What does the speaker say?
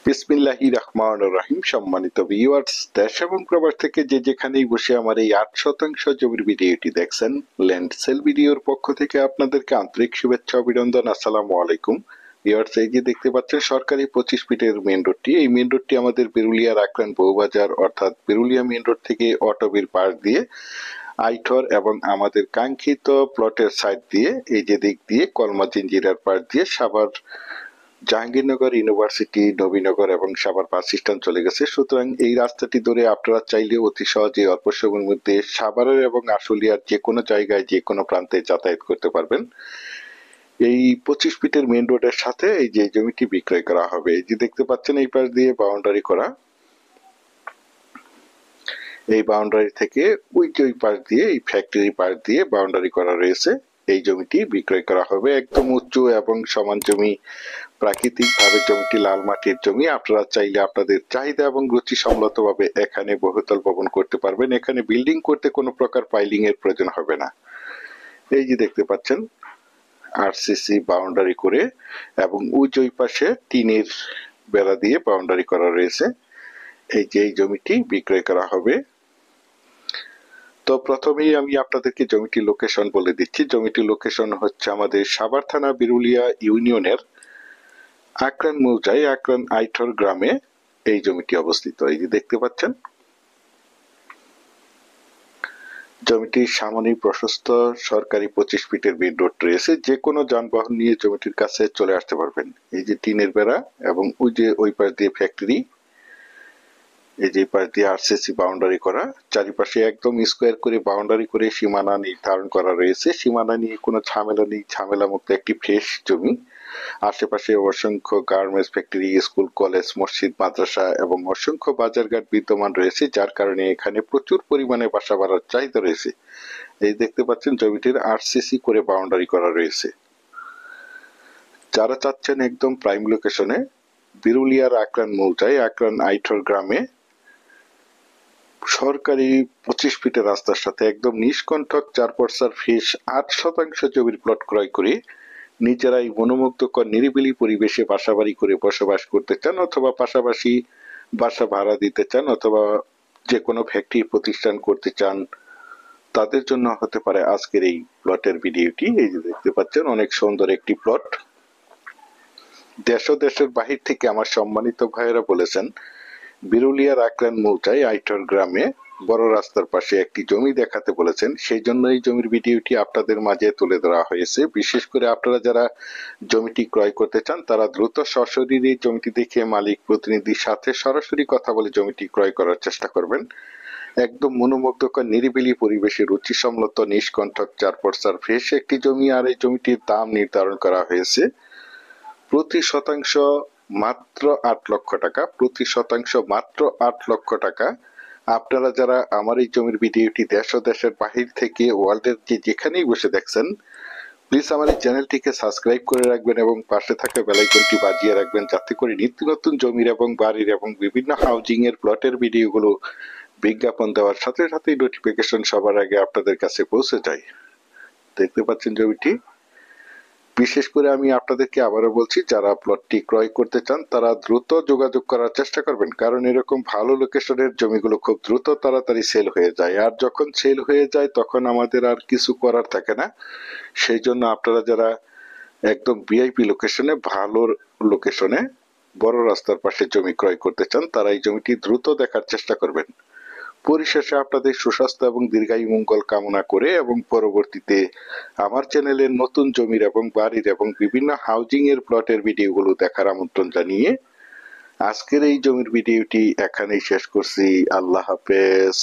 বিসমিল্লাহির রহমানির রহিম। সম্মানিত ভিউয়ার্স, দেশ এবং প্রবাস থেকে যে যেখানেই বসে আমার এই 8% জমির ভিডিওটি দেখছেন, ল্যান্ড সেল ভিডিওর পক্ষ থেকে আপনাদেরকে আন্তরিক শুভেচ্ছা অভিনন্দন। আসসালামু আলাইকুম ভিউয়ার্স। এই যে দেখতে পাচ্ছেন সরকারি 25 ফিটের মেইন রোডটি, এই মেইন রোডটি আমাদের বিরুলিয়ার আক্রান বউবাজার অর্থাৎ বিরুলিয়া মেইন রোড থেকে অটোবির পাশ দিয়ে আইঠর এবং আমাদের কাঙ্ক্ষিত প্লটের সাইড দিয়ে এই যে দিক দিয়ে কলমা জিঞ্জিরার পাশ দিয়ে সাভার জাহাঙ্গীরনগর ইউনিভার্সিটি, নবীনগর এবং সাভার বাস স্ট্যান্ড চলে গেছে। সুতরাং এই রাস্তাটি ধরে আপনারা চাইলে অতি সহজে অল্প সময়ের মধ্যে সাভারের এবং আশুলিয়ার যে কোনো জায়গায় যে কোনো প্রান্তে যাতায়াত করতে পারবেন। এই 25 ফিটের মেইন রোডের সাথে এই যে জমিটি বিক্রয় করা হবে। এই যে দেখতে পাচ্ছেন এই পাশ দিয়ে বাউন্ডারি করা, এই বাউন্ডারি থেকে ওই যে ওই পাশ দিয়ে এই ফ্যাক্টরি পাশ দিয়ে বাউন্ডারি করা রয়েছে। এই জমিটি বিক্রয় করা হবে। একদম উঁচু এবং সমান জমি, প্রাকৃতিক ভাবে জমিটি লাল মাটির জমি। আপনারা চাইলে আপনাদের চাহিদা এবং রুচি সম্মত ভাবে এখানে বহুতল ভবন করতে পারবেন। এখানে বিল্ডিং করতে কোনো প্রকার পাইলিং এর প্রয়োজন হবে না। এই যে দেখতে পাচ্ছেন আরসিসি বাউন্ডারি করে এবং ওই পাশে টিনের বেড়া দিয়ে বাউন্ডারি করা রয়েছে। এই যে এই জমিটি বিক্রয় করা হবে। তো প্রথমেই আমি আপনাদেরকে জমিটির লোকেশন বলে দিচ্ছি। জমিটির লোকেশন হচ্ছে আমাদের সাভার থানা বিরুলিয়া ইউনিয়নের আক্রান মৌজায় আক্রান আইঠর গ্রামে এই জমিটি অবস্থিত। এই যে দেখতে পাচ্ছেন জমিটির সামনে প্রশস্ত সরকারি 25 ফিটের মেইন রোড রয়েছে। যে কোনো যানবাহন নিয়ে জমিটির কাছে চলে আসতে পারবেন। এই যে টিনের বেড়া এবং ওই যে ওই পাশ দিয়ে ফ্যাক্টরি, এই যে পাশ দিয়ে আরসিসি বাউন্ডারি করা, চারিপাশে একদম স্কোয়ার করে বাউন্ডারি করে সীমানা নির্ধারণ করা রয়েছে। সীমানা নিয়ে কোনো ঝামেলা নেই, ঝামেলা মুক্ত একটি ফ্রেশ জমি। আশেপাশে অসংখ্য গার্মেন্টস ফ্যাক্টরি, স্কুল, কলেজ, মসজিদ, মাদ্রাসা এবং অসংখ্য বাজারঘাট বিদ্যমান রয়েছে, যার কারণে এখানে প্রচুর পরিমাণে বাসা বাড়ার চাহিদা রয়েছে। এই দেখতে পাচ্ছেন জমিটির আরসিসি করে বাউন্ডারি করা রয়েছে। যারা চাচ্ছেন একদম প্রাইম লোকেশনে বিরুলিয়ার আক্রান মৌজায় আক্রান আইঠর গ্রামে সরকারি 25 ফিটের রাস্তার সাথে একদম নিষ্কণ্ঠক 4% ফিস 8% জমির প্লট ক্রয় করে নিজেরাই মনোমুগ্ধকর নিরিবিলি পরিবেশে বাসাবাড়ি করে বসবাস করতে চান, অথবা পাশাপাশি বাসা ভাড়া দিতে চান, অথবা যে কোনো ফ্যাক্টরি প্রতিষ্ঠান করতে চান, তাদের জন্য হতে পারে আজকের এই প্লটের ভিডিওটি। এই যে দেখতে পাচ্ছেন অনেক সুন্দর একটি প্লট। দেশ ও দেশের বাহির থেকে আমার সম্মানিত ভাইয়েরা বলেছেন বিরুলিয়ার আক্রান মৌজায় আইঠর গ্রামে বড় রাস্তার পাশে একটি জমি দেখাতে বলেছেন। সেই জন্য এই জমির ভিডিওটি আপনাদের মাঝে তুলে ধরা হয়েছে। বিশেষ করে আপনারা যারা জমিটি ক্রয় করতে চান তারা দ্রুত সশরীরে জমিটি দেখে মালিক প্রতিনিধির সাথে সরাসরি কথা বলে জমিটি ক্রয় করার চেষ্টা করবেন। একদম মনোমুগ্ধকর নিরিবিলি পরিবেশে রুচিসম্মত নিষ্কণ্ঠক 4% ফ্রেশ একটি জমি। আর এই জমিটির দাম নির্ধারণ করা হয়েছে প্রতি শতাংশ মাত্র 8 লক্ষ টাকা। প্রতি শতাংশ মাত্র 8 লক্ষ টাকা। আপনারা যারা আমার এই জমির ভিডিওটি দেশ ও দেশের বাহির থেকে ওয়ার্ল্ডের যেখানেই বসে দেখছেন, প্লিজ আমার এই চ্যানেলটিকে সাবস্ক্রাইব করে রাখবেন এবং পাশে থাকা বেল আইকনটি বাজিয়ে রাখবেন, যাতে করে নিত্য নতুন জমির এবং বাড়ির এবং বিভিন্ন হাউজিং এর প্লটের ভিডিওগুলো বিজ্ঞাপন দেওয়ার সাথে সাথেই নোটিফিকেশন সবার আগে আপনাদের কাছে পৌঁছে যায়। দেখতে পাচ্ছেন জমিটি। বিশেষ করে আমি আপনাদেরকে আবারও বলছি, যারা প্লটটি ক্রয় করতে চান তারা দ্রুত যোগাযোগ করার চেষ্টা করবেন, কারণ এরকম ভালো লোকেশনের জমিগুলো খুব দ্রুত তাড়াতাড়ি সেল হয়ে যায়। আর যখন সেল হয়ে যায় তখন আমাদের আর কিছু করার থাকে না। সেই জন্য আপনারা যারা একদম ভিআইপি লোকেশনে, ভালো লোকেশনে, বড় রাস্তার পাশে জমি ক্রয় করতে চান তারা এই জমিটি দ্রুত দেখার চেষ্টা করবেন। পরিশেষে আপনাদের সুস্বাস্থ্য এবং দীর্ঘায়ু মঙ্গল কামনা করে এবং পরবর্তীতে আমার চ্যানেলের নতুন জমির এবং বাড়ির এবং বিভিন্ন হাউজিং এর প্লটের ভিডিওগুলো দেখার আমন্ত্রণ জানিয়ে আজকের এই জমির ভিডিওটি এখানেই শেষ করছি। আল্লাহ হাফেজ।